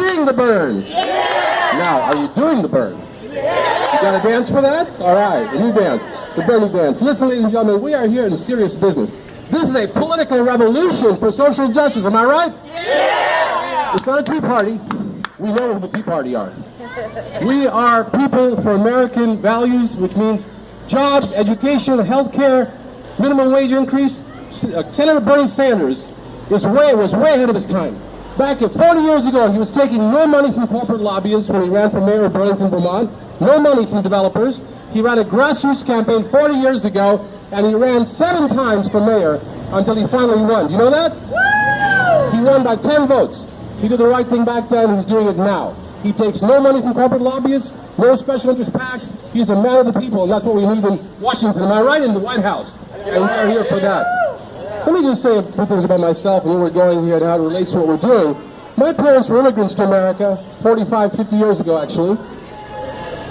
seeing the burn? Now, are you doing the burn? You got a dance for that? All right, a new dance, the Bernie dance. Listen, ladies and gentlemen, we are here in serious business. This is a political revolution for social justice, am I right? It's not a Tea Party. We know who the Tea Party are. We are people for American values, which means jobs, education, health care, minimum wage increase. Senator Bernie Sanders was way ahead of his time. Back 40 years ago, he was taking no money from corporate lobbyists when he ran for mayor of Burlington, Vermont, no money from developers. He ran a grassroots campaign 40 years ago, and he ran 7 times for mayor until he finally won. You know that? Woo! He won by 10 votes. He did the right thing back then, he's doing it now. He takes no money from corporate lobbyists, no special interest PACs. He's a man of the people, and that's what we need in Washington. Am I right? In the White House. And we're here for that. Let me just say a few things about myself and where we're going here and how it relates to what we're doing. My parents were immigrants to America 45, 50 years ago, actually.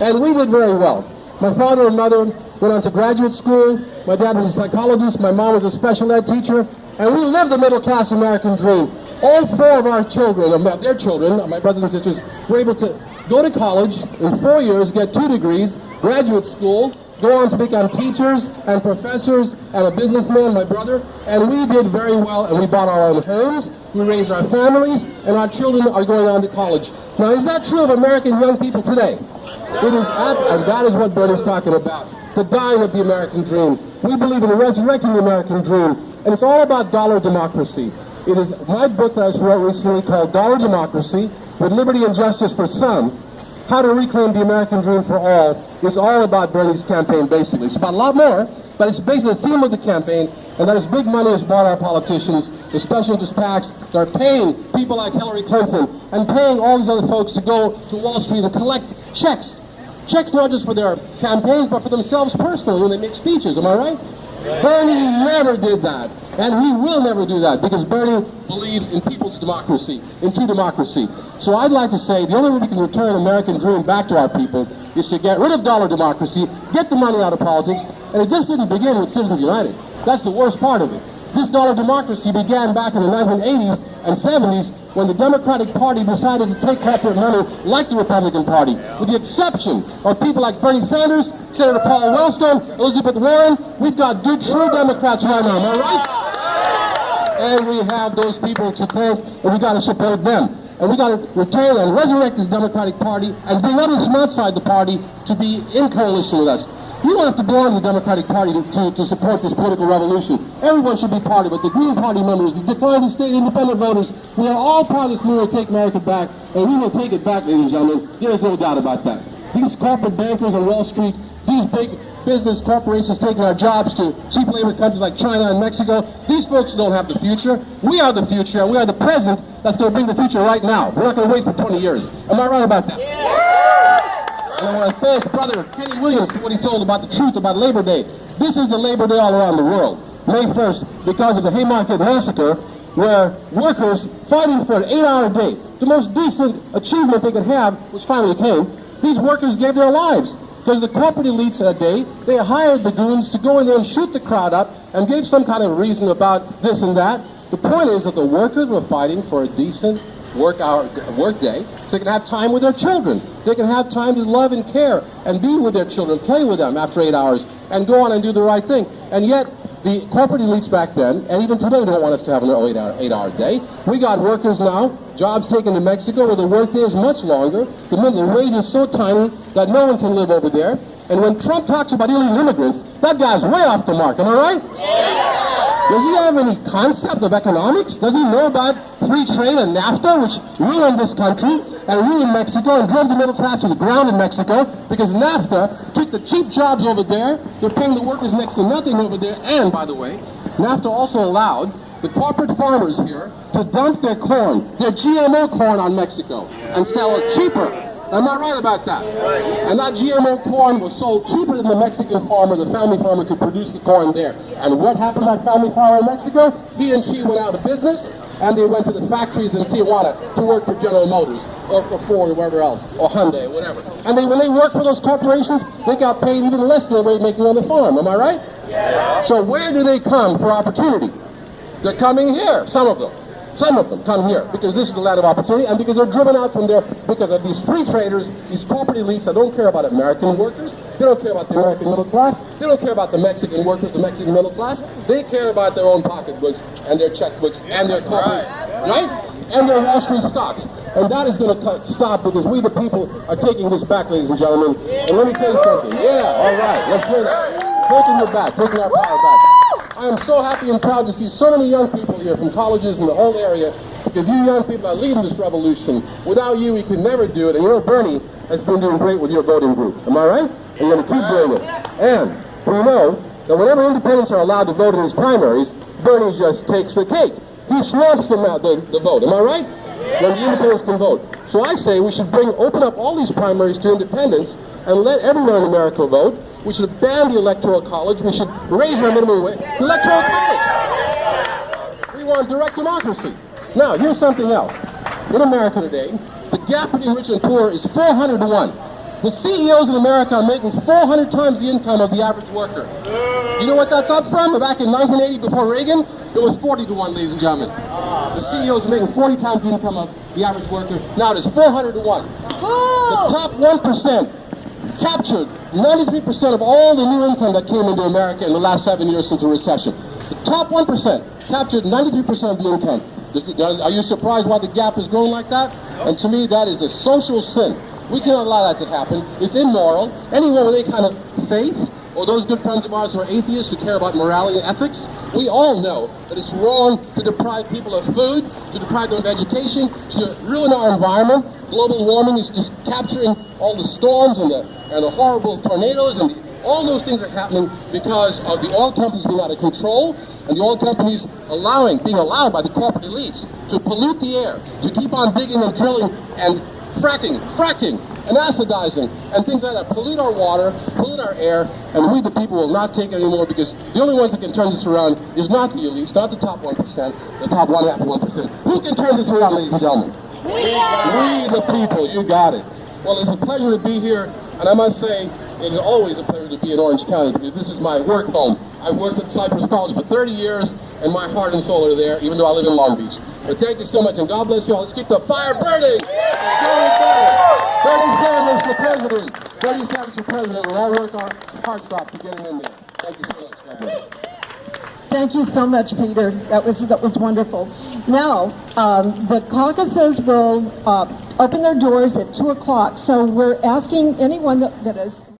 And we did very well. My father and mother went on to graduate school. My dad was a psychologist. My mom was a special ed teacher. And we lived the middle-class American dream. All 4 of our children, their children, my brothers and sisters, were able to go to college in 4 years, get 2 degrees, graduate school, go on to become teachers and professors and a businessman, my brother, and we did very well, and we bought our own homes, we raised our families, and our children are going on to college. Now, is that true of American young people today? It is, and that is what Bernie's talking about, the dying of the American dream. We believe in resurrecting the American dream, and it's all about dollar democracy. It is my book that I wrote recently called Dollar Democracy, with Liberty and Justice for Some, How to Reclaim the American Dream for All, is all about Bernie's campaign, basically. It's about a lot more, but it's basically the theme of the campaign, and that is big money has bought our politicians, the special interest PACs that are paying people like Hillary Clinton and paying all these other folks to go to Wall Street and collect checks. Checks not just for their campaigns, but for themselves personally when they make speeches, am I right? Bernie never did that, and he will never do that, because Bernie believes in people's democracy, in true democracy. So I'd like to say the only way we can return American dream back to our people is to get rid of dollar democracy, get the money out of politics, and it just didn't begin with Citizens United. That's the worst part of it. This dollar democracy began back in the 1980s and 70s when the Democratic Party decided to take corporate money like the Republican Party, with the exception of people like Bernie Sanders, Senator Paul Wellstone, Elizabeth Warren. We've got good, true Democrats right now, am I right? And we have those people to thank, and we got to support them. And we got to retain and resurrect this Democratic Party and bring others from outside the party to be in coalition with us. You don't have to belong to the Democratic Party to support this political revolution. Everyone should be part of it. The Green Party members, the declined state independent voters, we are all part of this movement to take America back, and we will take it back, ladies and gentlemen. There's no doubt about that. These corporate bankers on Wall Street, these big business corporations taking our jobs to cheap labor countries like China and Mexico, these folks don't have the future. We are the future, and we are the present that's going to bring the future right now. We're not going to wait for 20 years. Am I right about that? And I want to thank Brother Kenny Williams for what he told about the truth about Labor Day. This is the Labor Day all around the world. May 1st, because of the Haymarket Massacre, where workers fighting for an 8-hour day, the most decent achievement they could have, which finally came, these workers gave their lives. Because the corporate elites that day, they hired the goons to go in there and shoot the crowd up and gave some kind of reason about this and that. The point is that the workers were fighting for a decent work day, so they can have time with their children. They can have time to love and care and be with their children, play with them after 8 hours, and go on and do the right thing. And yet, the corporate elites back then, and even today, don't want us to have an 8-hour day. We got workers now, jobs taken to Mexico, where the workday is much longer. The wage is so tiny that no one can live over there. And when Trump talks about illegal immigrants, that guy's way off the mark. Am I right? Yeah. Does he have any concept of economics? Does he know about free trade and NAFTA, which ruined this country and ruined Mexico and drove the middle class to the ground in Mexico? Because NAFTA took the cheap jobs over there. They're paying the workers next to nothing over there. And, by the way, NAFTA also allowed the corporate farmers here to dump their corn, their GMO corn, on Mexico and sell it cheaper. Am I right about that? And that GMO corn was sold cheaper than the Mexican farmer, the family farmer, could produce the corn there. And what happened to that family farmer in Mexico? He and she went out of business, and they went to the factories in Tijuana to work for General Motors, or for Ford, or wherever else, or Hyundai, or whatever. And when they worked for those corporations, they got paid even less than they were making on the farm. Am I right? Yeah. So where do they come for opportunity? They're coming here, some of them. Some of them come here because this is the land of opportunity and because they're driven out from there because of these free traders, these corporate elites that don't care about American workers. They don't care about the American middle class. They don't care about the Mexican workers, the Mexican middle class. They care about their own pocketbooks and their checkbooks and their corporate, right? And their Wall Street stocks. And that is going to stop because we the people are taking this back, ladies and gentlemen. And let me tell you something. Yeah, all right, let's hear that. Taking it back, taking our power back. I am so happy and proud to see so many young people here from colleges in the whole area, because you young people are leading this revolution. Without you, we could never do it. And you know, Bernie has been doing great with your voting group. Am I right? And you're going to keep doing it. And we know that whenever independents are allowed to vote in these primaries, Bernie just takes the cake. He swamps them out the vote. Am I right? When the independents can vote. So I say we should open up all these primaries to independents and let everyone in America vote. We should ban the Electoral College. We should raise our minimum wage. Electoral College! We want direct democracy. Now, here's something else. In America today, the gap between rich and poor is 400 to 1. The CEOs in America are making 400 times the income of the average worker. You know what that's up from? Back in 1980, before Reagan, it was 40 to 1, ladies and gentlemen. The CEOs are making 40 times the income of the average worker. Now it is 400 to 1. The top 1% captured 93% of all the new income that came into America in the last 7 years since the recession. The top 1% captured 93% of the income. Are you surprised why the gap is growing like that? And to me, that is a social sin. We cannot allow that to happen. It's immoral. Anyone with any kind of faith, or those good friends of ours who are atheists who care about morality and ethics, we all know that it's wrong to deprive people of food, to deprive them of education, to ruin our environment. Global warming is just capturing all the storms and the horrible tornadoes, and all those things are happening because of the oil companies being out of control, and the oil companies being allowed by the corporate elites to pollute the air, to keep on digging and drilling and fracking and acidizing and things like that, pollute our water, pollute our air, and we the people will not take it anymore, because the only ones that can turn this around is not the elites, not the top 1%, the top 1.5%. Who can turn this around, ladies and gentlemen? We the people, you got it. Well, it's a pleasure to be here, and I must say, it is always a pleasure to be in Orange County, because this is my work home. I've worked at Cypress College for 30 years, and my heart and soul are there, even though I live in Long Beach. But thank you so much, and God bless you all. Let's keep the fire burning! Bernie Sanders for president! Bernie Sanders for president. We'll all work our hearts off to get him in there. Thank you so much, Governor. Thank you so much, Peter. That was wonderful. Now, the caucuses will open their doors at 2 o'clock, so we're asking anyone that is